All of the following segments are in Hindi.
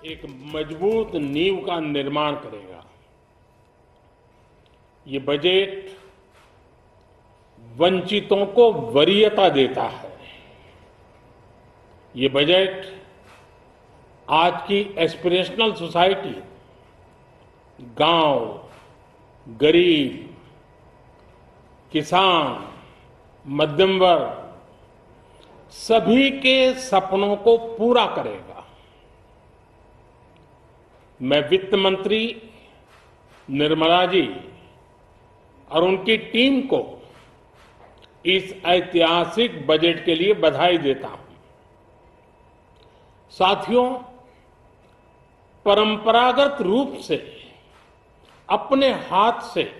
एक मजबूत नींव का निर्माण करेगा। ये बजट वंचितों को वरीयता देता है। ये बजट आज की एस्पिरेशनल सोसाइटी, गांव, गरीब, किसान, मध्यम वर्ग, सभी के सपनों को पूरा करेगा। मैं वित्त मंत्री निर्मला जी और उनकी टीम को इस ऐतिहासिक बजट के लिए बधाई देता हूं। साथियों, परंपरागत रूप से अपने हाथ से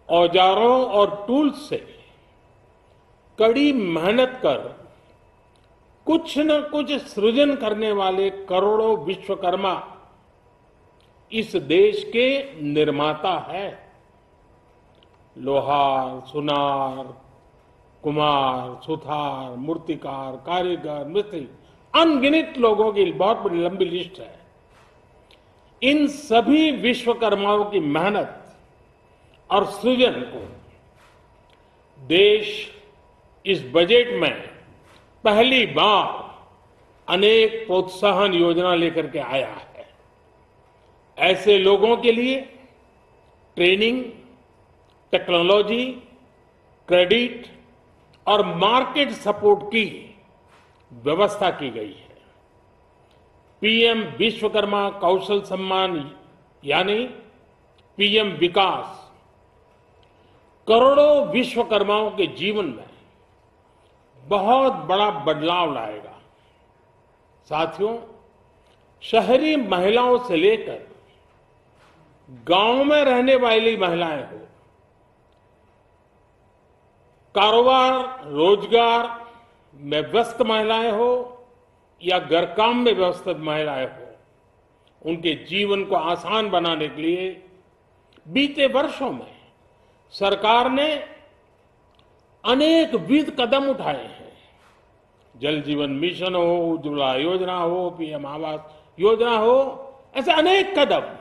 औजारों और टूल्स से कड़ी मेहनत कर कुछ न कुछ सृजन करने वाले करोड़ों विश्वकर्मा इस देश के निर्माता है। लोहार, सुनार, कुम्हार, सुथार, मूर्तिकार, कारीगर, मिस्त्री, अनगिनत लोगों की बहुत बड़ी लंबी लिस्ट है। इन सभी विश्वकर्माओं की मेहनत और सृजन को देश इस बजट में पहली बार अनेक प्रोत्साहन योजना लेकर के आया है। ऐसे लोगों के लिए ट्रेनिंग, टेक्नोलॉजी, क्रेडिट और मार्केट सपोर्ट की व्यवस्था की गई है। पीएम विश्वकर्मा कौशल सम्मान यानी पीएम विकास करोड़ों विश्वकर्माओं के जीवन में बहुत बड़ा बदलाव लाएगा। साथियों, शहरी महिलाओं से लेकर गांव में रहने वाली महिलाएं हो, कारोबार रोजगार में व्यस्त महिलाएं हो या घर काम में व्यस्त महिलाएं हो, उनके जीवन को आसान बनाने के लिए बीते वर्षों में सरकार ने अनेक विध कदम उठाए हैं। जल जीवन मिशन हो, उज्ज्वला योजना हो, पीएम आवास योजना हो, ऐसे अनेक कदम।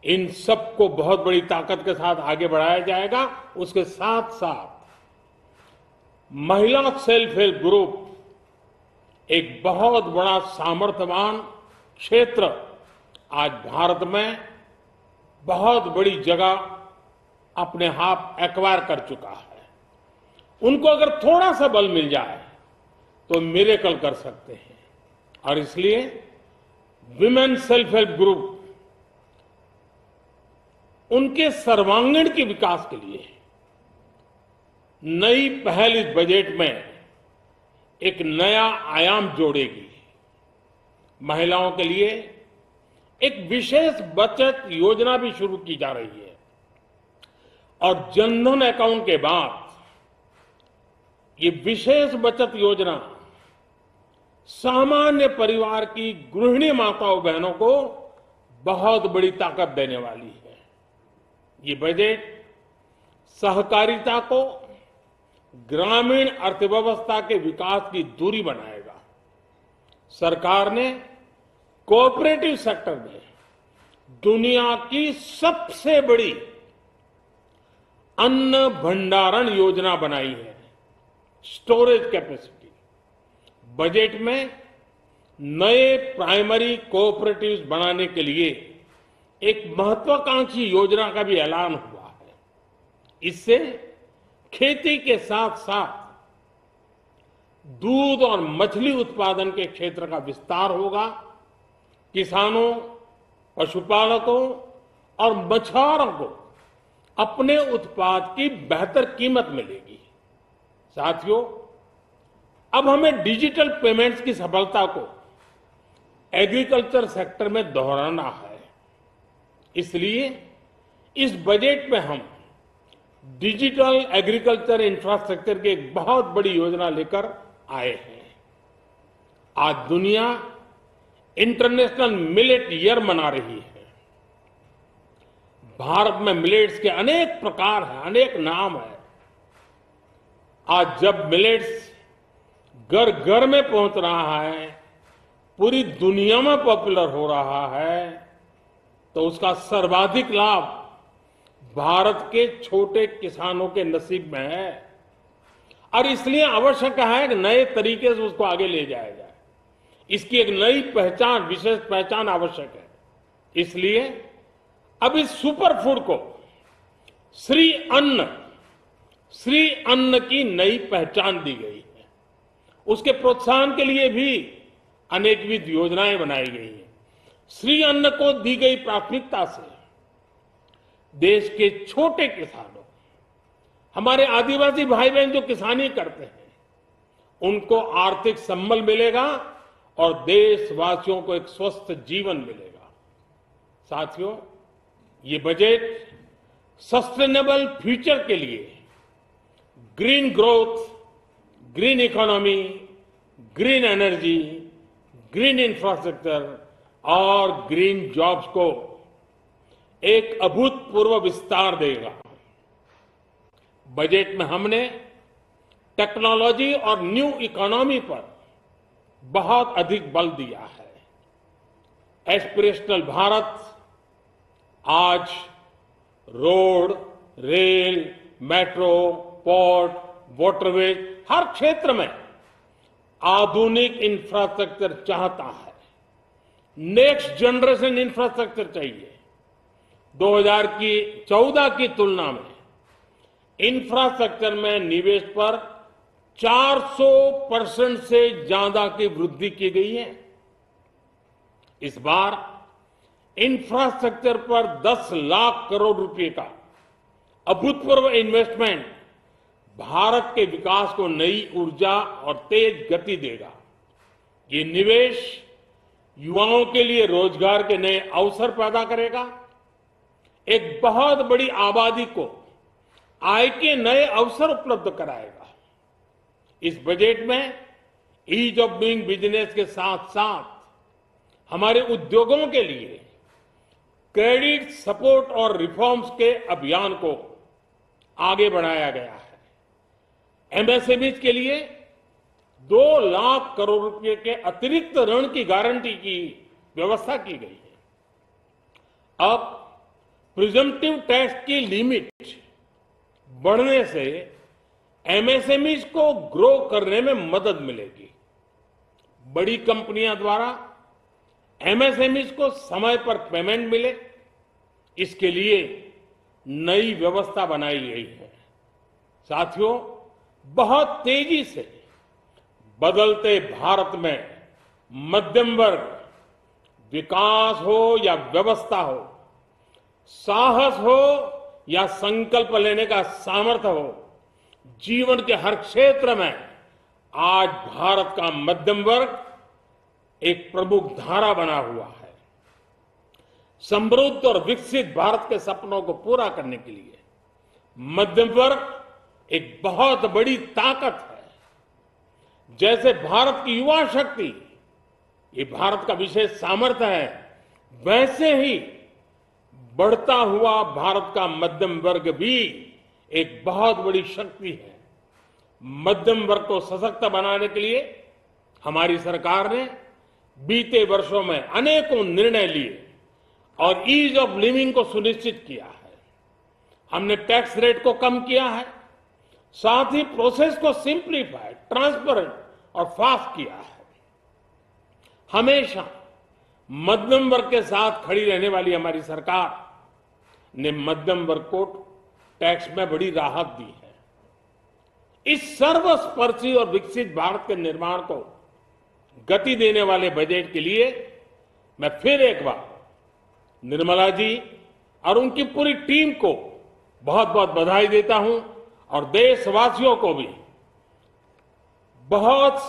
इन सबको बहुत बड़ी ताकत के साथ आगे बढ़ाया जाएगा। उसके साथ साथ महिला सेल्फ हेल्प ग्रुप एक बहुत बड़ा सामर्थ्यवान क्षेत्र आज भारत में बहुत बड़ी जगह अपने हाथ एक्वायर कर चुका है। उनको अगर थोड़ा सा बल मिल जाए तो मिरेकल कर सकते हैं। और इसलिए विमेन सेल्फ हेल्प ग्रुप उनके सर्वांगीण के विकास के लिए नई पहल इस बजट में एक नया आयाम जोड़ेगी। महिलाओं के लिए एक विशेष बचत योजना भी शुरू की जा रही है और जनधन अकाउंट के बाद ये विशेष बचत योजना सामान्य परिवार की गृहिणी माताओं बहनों को बहुत बड़ी ताकत देने वाली है। ये बजट सहकारिता को ग्रामीण अर्थव्यवस्था के विकास की धुरी बनाएगा। सरकार ने कोऑपरेटिव सेक्टर में दुनिया की सबसे बड़ी अन्न भंडारण योजना बनाई है, स्टोरेज कैपेसिटी। बजट में नए प्राइमरी कोऑपरेटिव्स बनाने के लिए एक महत्वाकांक्षी योजना का भी ऐलान हुआ है। इससे खेती के साथ साथ दूध और मछली उत्पादन के क्षेत्र का विस्तार होगा। किसानों, पशुपालकों और मछुआरों को अपने उत्पाद की बेहतर कीमत मिलेगी। साथियों, अब हमें डिजिटल पेमेंट्स की सफलता को एग्रीकल्चर सेक्टर में दोहराना है। इसलिए इस बजट में हम डिजिटल एग्रीकल्चर इंफ्रास्ट्रक्चर की एक बहुत बड़ी योजना लेकर आए हैं। आज दुनिया इंटरनेशनल मिलेट ईयर मना रही है। भारत में मिलेट्स के अनेक प्रकार हैं, अनेक नाम है। आज जब मिलेट्स घर घर में पहुंच रहा है पूरी दुनिया में पॉपुलर हो रहा है तो उसका सर्वाधिक लाभ भारत के छोटे किसानों के नसीब में है और इसलिए आवश्यक है कि नए तरीके से उसको आगे ले जाया जाए। इसकी एक नई पहचान, विशेष पहचान आवश्यक है। इसलिए अब इस सुपर फूड को श्री अन्न की नई पहचान दी गई है। उसके प्रोत्साहन के लिए भी अनेकविध योजनाएं बनाई गई हैं। श्री अन्न को दी गई प्राथमिकता से देश के छोटे किसानों, हमारे आदिवासी भाई बहन जो किसानी करते हैं, उनको आर्थिक संबल मिलेगा और देशवासियों को एक स्वस्थ जीवन मिलेगा। साथियों, ये बजट सस्टेनेबल फ्यूचर के लिए green growth, green economy, green energy, green infrastructure और ग्रीन जॉब्स को एक अभूतपूर्व विस्तार देगा। बजट में हमने टेक्नोलॉजी और न्यू इकोनॉमी पर बहुत अधिक बल दिया है। एस्पिरेशनल भारत आज road, rail, metro, port, waterways, हर क्षेत्र में आधुनिक इंफ्रास्ट्रक्चर चाहता है। नेक्स्ट जनरेशन इंफ्रास्ट्रक्चर चाहिए। 2014 की तुलना में इंफ्रास्ट्रक्चर में निवेश पर 400% से ज्यादा की वृद्धि की गई है। इस बार इंफ्रास्ट्रक्चर पर 10 लाख करोड़ रुपए का अभूतपूर्व इन्वेस्टमेंट भारत के विकास को नई ऊर्जा और तेज गति देगा। ये निवेश युवाओं के लिए रोजगार के नए अवसर पैदा करेगा, एक बहुत बड़ी आबादी को आय के नए अवसर उपलब्ध कराएगा। इस बजट में ईज ऑफ डूइंग बिजनेस के साथ साथ हमारे उद्योगों के लिए क्रेडिट सपोर्ट और रिफॉर्म्स के अभियान को आगे बढ़ाया गया है। एमएसएमईज के लिए 2 लाख करोड़ रुपए के अतिरिक्त ऋण की गारंटी की व्यवस्था की गई है। अब प्रिजम्पटिव टैक्स की लिमिट बढ़ने से एमएसएमईज को ग्रो करने में मदद मिलेगी। बड़ी कंपनियां द्वारा एमएसएमईज को समय पर पेमेंट मिले, इसके लिए नई व्यवस्था बनाई गई है। साथियों, बहुत तेजी से बदलते भारत में मध्यम वर्ग, विकास हो या व्यवस्था हो, साहस हो या संकल्प लेने का सामर्थ्य हो, जीवन के हर क्षेत्र में आज भारत का मध्यम वर्ग एक प्रमुख धारा बना हुआ है। समृद्ध और विकसित भारत के सपनों को पूरा करने के लिए मध्यम वर्ग एक बहुत बड़ी ताकत है। जैसे भारत की युवा शक्ति ये भारत का विशेष सामर्थ्य है, वैसे ही बढ़ता हुआ भारत का मध्यम वर्ग भी एक बहुत बड़ी शक्ति है। मध्यम वर्ग को सशक्त बनाने के लिए हमारी सरकार ने बीते वर्षों में अनेकों निर्णय लिए और ईज ऑफ लिविंग को सुनिश्चित किया है। हमने टैक्स रेट को कम किया है, साथ ही प्रोसेस को सिंप्लीफाइड, ट्रांसपेरेंट और फास्ट किया है। हमेशा मध्यम वर्ग के साथ खड़ी रहने वाली हमारी सरकार ने मध्यम वर्ग को टैक्स में बड़ी राहत दी है। इस सर्वस्पर्शी और विकसित भारत के निर्माण को गति देने वाले बजट के लिए मैं फिर एक बार निर्मला जी और उनकी पूरी टीम को बहुत बहुत बधाई देता हूं और देशवासियों को भी बहुत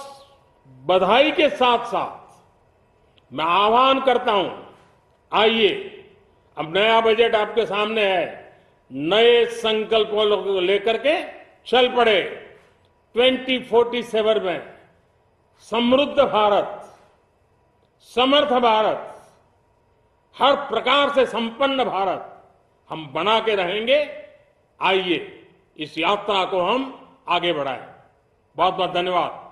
बधाई के साथ साथ मैं आह्वान करता हूं, आइए अब नया बजट आपके सामने है, नए संकल्पों को लेकर के चल पड़े। 2047 में समृद्ध भारत, समर्थ भारत, हर प्रकार से संपन्न भारत हम बना के रहेंगे। आइए इस यात्रा को हम आगे बढ़ाएं। बहुत बहुत धन्यवाद।